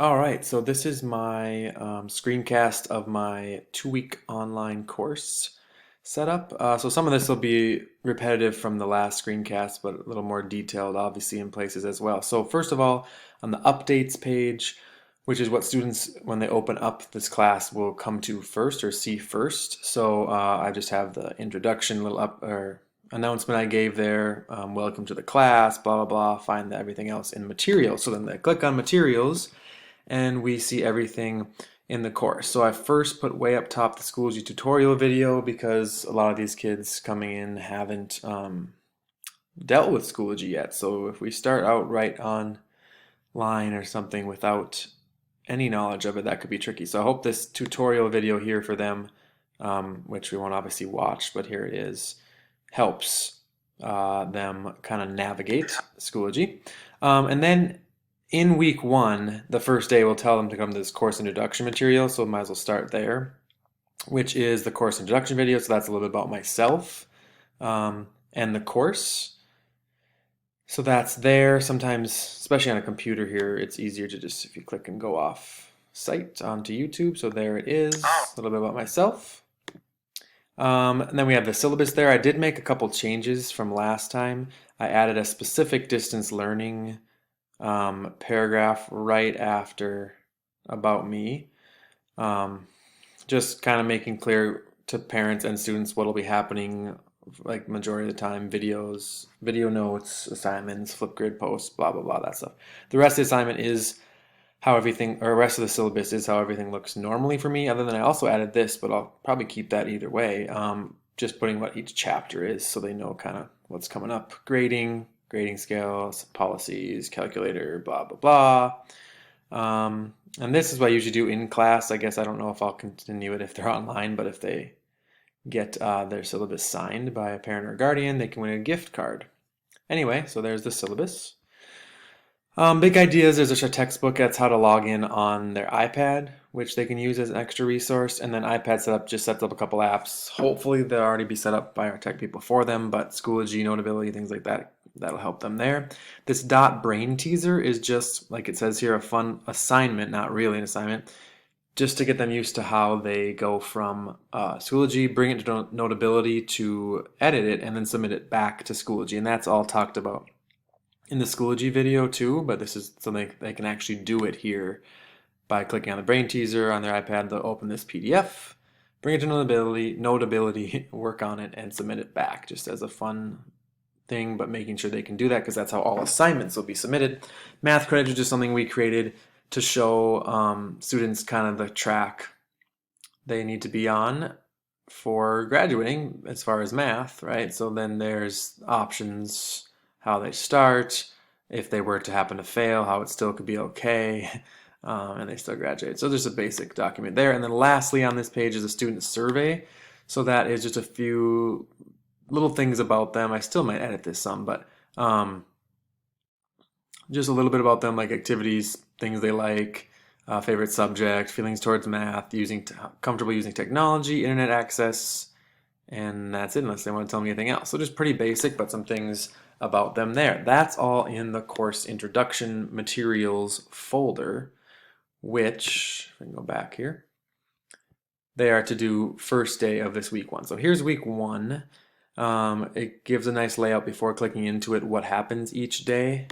All right, so this is my screencast of my 2-week online course setup. So some of this will be repetitive from the last screencast, but a little more detailed, obviously, in places as well. So first of all, on the updates page, which is what students, when they open up this class, will come to first or see first. So I just have the introduction, little up or announcement I gave there. Welcome to the class, blah blah blah. Find everything else in materials. So then they click on materials and we see everything in the course. So I first put way up top the Schoology tutorial video because a lot of these kids coming in haven't dealt with Schoology yet. So if we start out right on line or something without any knowledge of it, that could be tricky. So I hope this tutorial video here for them, which we won't obviously watch, but here it is, helps them kind of navigate Schoology. And then in week 1, the first day we'll tell them to come to this course introduction material, so might as well start there, which is the course introduction video. So that's a little bit about myself and the course. So that's there. Sometimes, especially on a computer here, it's easier to just, if you click and go off site onto YouTube. So there it is, a little bit about myself. And then we have the syllabus there. I did make a couple changes from last time. I added a specific distance learning paragraph right after about me. Just kind of making clear to parents and students what will be happening, like majority of the time, videos, video notes, assignments, Flipgrid posts, blah, blah, blah, that stuff. The rest of the assignment is how everything, or the rest of the syllabus is how everything looks normally for me, other than I also added this, but I'll probably keep that either way. Just putting what each chapter is so they know kind of what's coming up. Grading scales, policies, calculator, blah, blah, blah. And this is what I usually do in class. I guess I don't know if I'll continue it if they're online, but if they get their syllabus signed by a parent or guardian, they can win a gift card. Anyway, so there's the syllabus. Big ideas, there's a textbook that's how to log in on their iPad, which they can use as an extra resource. And then iPad setup just sets up a couple apps. Hopefully they'll already be set up by our tech people for them, but Schoology, Notability, things like that, that'll help them there. This dot brain teaser is just, like it says here, a fun assignment, not really an assignment, just to get them used to how they go from Schoology, bring it to Notability, to edit it, and then submit it back to Schoology. And that's all talked about in the Schoology video too, but this is something they can actually do it here by clicking on the brain teaser on their iPad. They'll open this PDF, bring it to Notability, work on it, and submit it back, just as a fun thing, but making sure they can do that because that's how all assignments will be submitted. Math credit is just something we created to show students kind of the track they need to be on for graduating as far as math, right? So then there's options, how they start, if they were to happen to fail, how it still could be okay, and they still graduate. So there's a basic document there. And then lastly on this page is a student survey. So that is just a few little things about them. I still might edit this some, but just a little bit about them, like activities, things they like, favorite subject, feelings towards math, comfortable using technology, internet access, and that's it, unless they want to tell me anything else. So just pretty basic, but some things about them there. That's all in the course introduction materials folder, which, if I can go back here, they are to do first day of this week 1. So here's week 1. It gives a nice layout before clicking into it, what happens each day.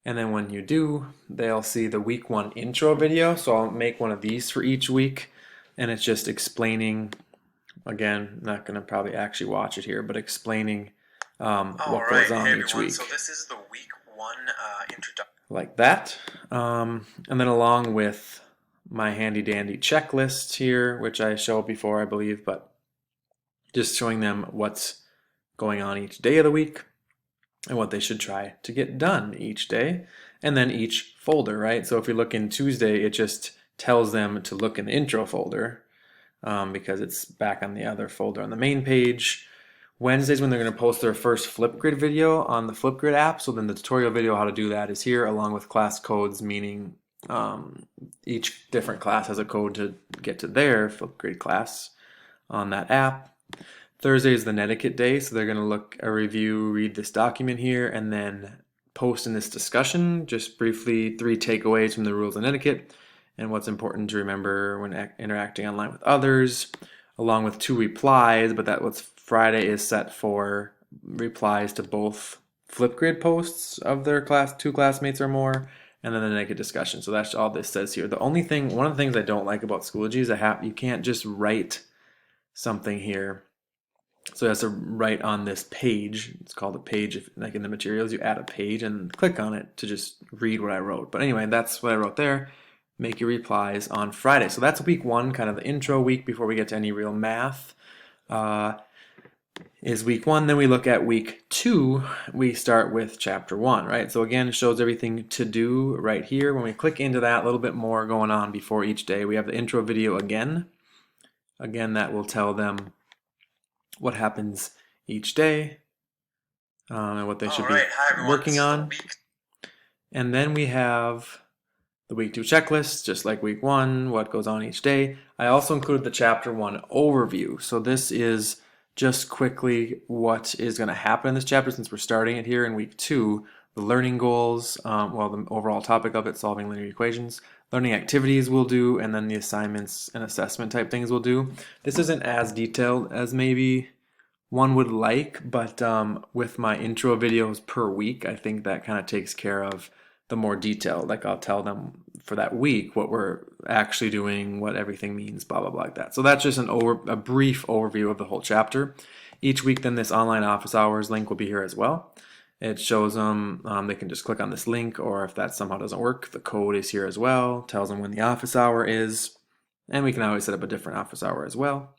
And then when you do, they'll see the week 1 intro video. So I'll make one of these for each week. And it's just explaining, again, not going to probably actually watch it here, but explaining what goes on each week. So this is the week 1 introduction. Like that. And then along with my handy dandy checklist here, which I showed before, I believe, but just showing them what's going on each day of the week and what they should try to get done each day. And then each folder, right? So if we look in Tuesday, it just tells them to look in the intro folder because it's back on the other folder on the main page. Wednesday's when they're going to post their first Flipgrid video on the Flipgrid app. So then the tutorial video how to do that is here, along with class codes, meaning each different class has a code to get to their Flipgrid class on that app. Thursday is the Netiquette day, so they're going to read this document here, and then post in this discussion. Just briefly, 3 takeaways from the rules and etiquette and what's important to remember when interacting online with others, along with 2 replies, but that what's Friday is set for replies to both Flipgrid posts of their 2 classmates or more, and then the naked discussion. So that's all this says here. The only thing, one of the things I don't like about Schoology is you can't just write something here. So it has to write on this page. It's called a page. Like in the materials, you add a page and click on it to just read what I wrote. But anyway, that's what I wrote there. Make your replies on Friday. So that's week 1, kind of the intro week before we get to any real math. Is week 1. Then we look at week 2. We start with chapter 1, right? So again, it shows everything to do right here. When we click into that, a little bit more going on before each day. We have the intro video again. Again, that will tell them what happens each day and what they should be working on. And then we have the week 2 checklist, just like week 1, what goes on each day. I also included the chapter 1 overview. So this is just quickly what is going to happen in this chapter since we're starting it here in week 2. The learning goals, the overall topic of it, solving linear equations. Learning activities we'll do, and then the assignments and assessment type things we'll do. This isn't as detailed as maybe one would like, but with my intro videos per week, I think that kind of takes care of the more detail. Like I'll tell them for that week what we're actually doing, what everything means, blah, blah, blah, like that. So that's just a brief overview of the whole chapter. Each week then this online office hours link will be here as well. It shows them, they can just click on this link, or if that somehow doesn't work, the code is here as well, tells them when the office hour is, and we can always set up a different office hour as well.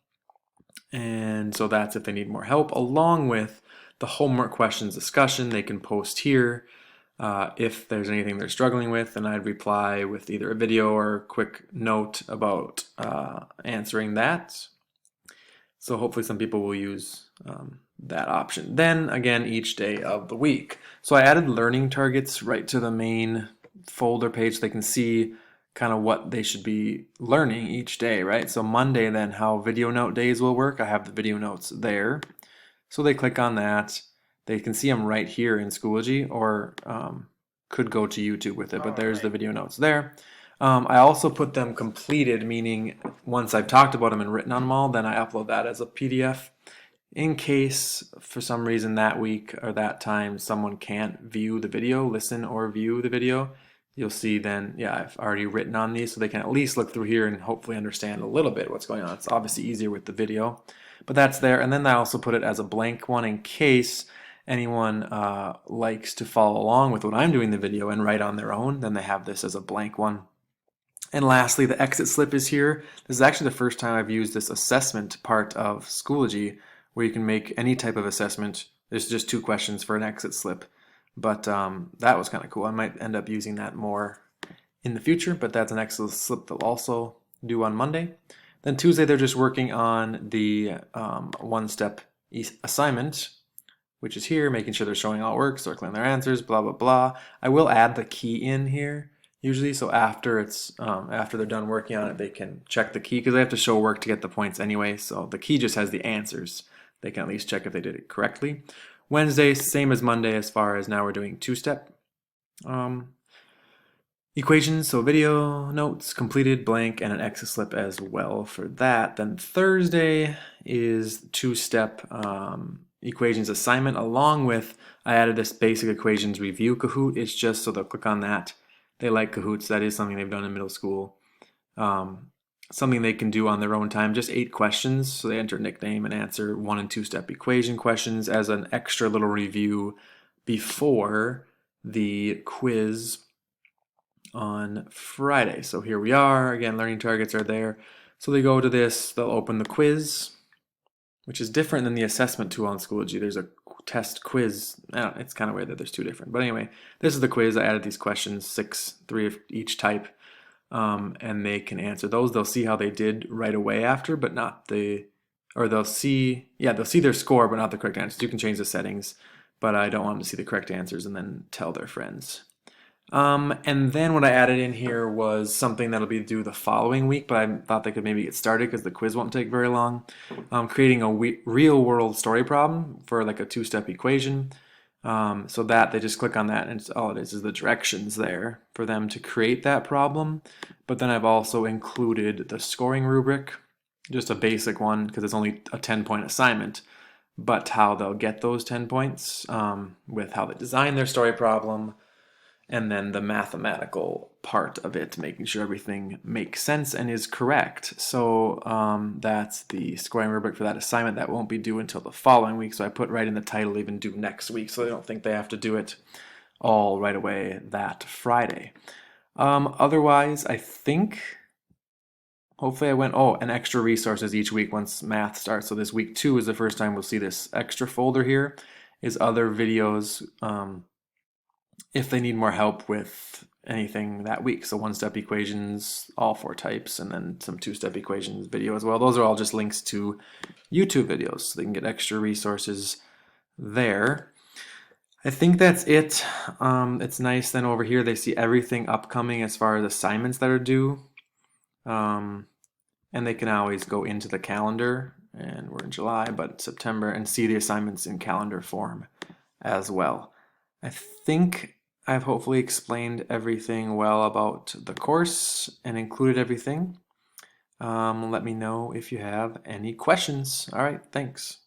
And so that's if they need more help, along with the homework questions discussion. They can post here if there's anything they're struggling with, and I'd reply with either a video or a quick note about answering that. So hopefully some people will use that option. Then again, each day of the week. So I added learning targets right to the main folder page so they can see kind of what they should be learning each day, right? So Monday then, how video note days will work. I have the video notes there. So they click on that. They can see them right here in Schoology, or could go to YouTube with it, but there's the video notes there. I also put them completed, meaning once I've talked about them and written on them all, then I upload that as a PDF. In case for some reason that week or that time someone can't view the video, listen or view the video, you'll see then, yeah, I've already written on these so they can at least look through here and hopefully understand a little bit what's going on. It's obviously easier with the video, but that's there. And then I also put it as a blank one in case anyone likes to follow along with what I'm doing in the video and write on their own, then they have this as a blank one. And lastly, the exit slip is here. This is actually the first time I've used this assessment part of Schoology, where you can make any type of assessment. There's just 2 questions for an exit slip. But that was kind of cool. I might end up using that more in the future, but that's an exit slip they'll also do on Monday. Then Tuesday, they're just working on the one-step assignment, which is here, making sure they're showing all work, circling their answers, blah, blah, blah. I will add the key in here usually, so after they're done working on it, they can check the key because they have to show work to get the points anyway. So the key just has the answers. They can at least check if they did it correctly. Wednesday, same as Monday, as far as now we're doing 2-step equations. So video notes completed, blank, and an exit slip as well for that. Then Thursday is 2-step equations assignment, along with I added this basic equations review Kahoot. It's just so they'll click on that. They like Kahoots. That is something they've done in middle school. Something they can do on their own time. Just 8 questions. So they enter nickname and answer 1- and 2-step equation questions as an extra little review before the quiz on Friday. So here we are. Again, learning targets are there. So they go to this. They'll open the quiz, which is different than the assessment tool on Schoology. There's a test quiz. It's kind of weird that there's 2 different. But anyway, this is the quiz. I added these questions, 3 of each type, and they can answer those. They'll see how they did right away after, but not they'll see their score, but not the correct answers. You can change the settings, but I don't want them to see the correct answers and then tell their friends. And then what I added in here was something that'll be due the following week, but I thought they could maybe get started because the quiz won't take very long. Creating a real world story problem for like a 2-step equation. So that they just click on that, and all it is the directions there for them to create that problem. But then I've also included the scoring rubric, just a basic one because it's only a 10-point assignment, but how they'll get those 10 points with how they design their story problem, and then the mathematical part of it, making sure everything makes sense and is correct. So that's the scoring rubric for that assignment. That won't be due until the following week. So I put right in the title, even due next week, so they don't think they have to do it all right away that Friday. Otherwise, I think hopefully I went, and extra resources each week once math starts. So this week 2 is the first time we'll see this extra folder here, is other videos if they need more help with anything that week. So one-step equations, all 4 types, and then some two-step equations video as well. Those are all just links to YouTube videos, so they can get extra resources there. I think that's it. It's nice then over here they see everything upcoming as far as assignments that are due. And they can always go into the calendar, and we're in July, but September, and see the assignments in calendar form as well. I think I've hopefully explained everything well about the course and included everything. Let me know if you have any questions. All right, thanks.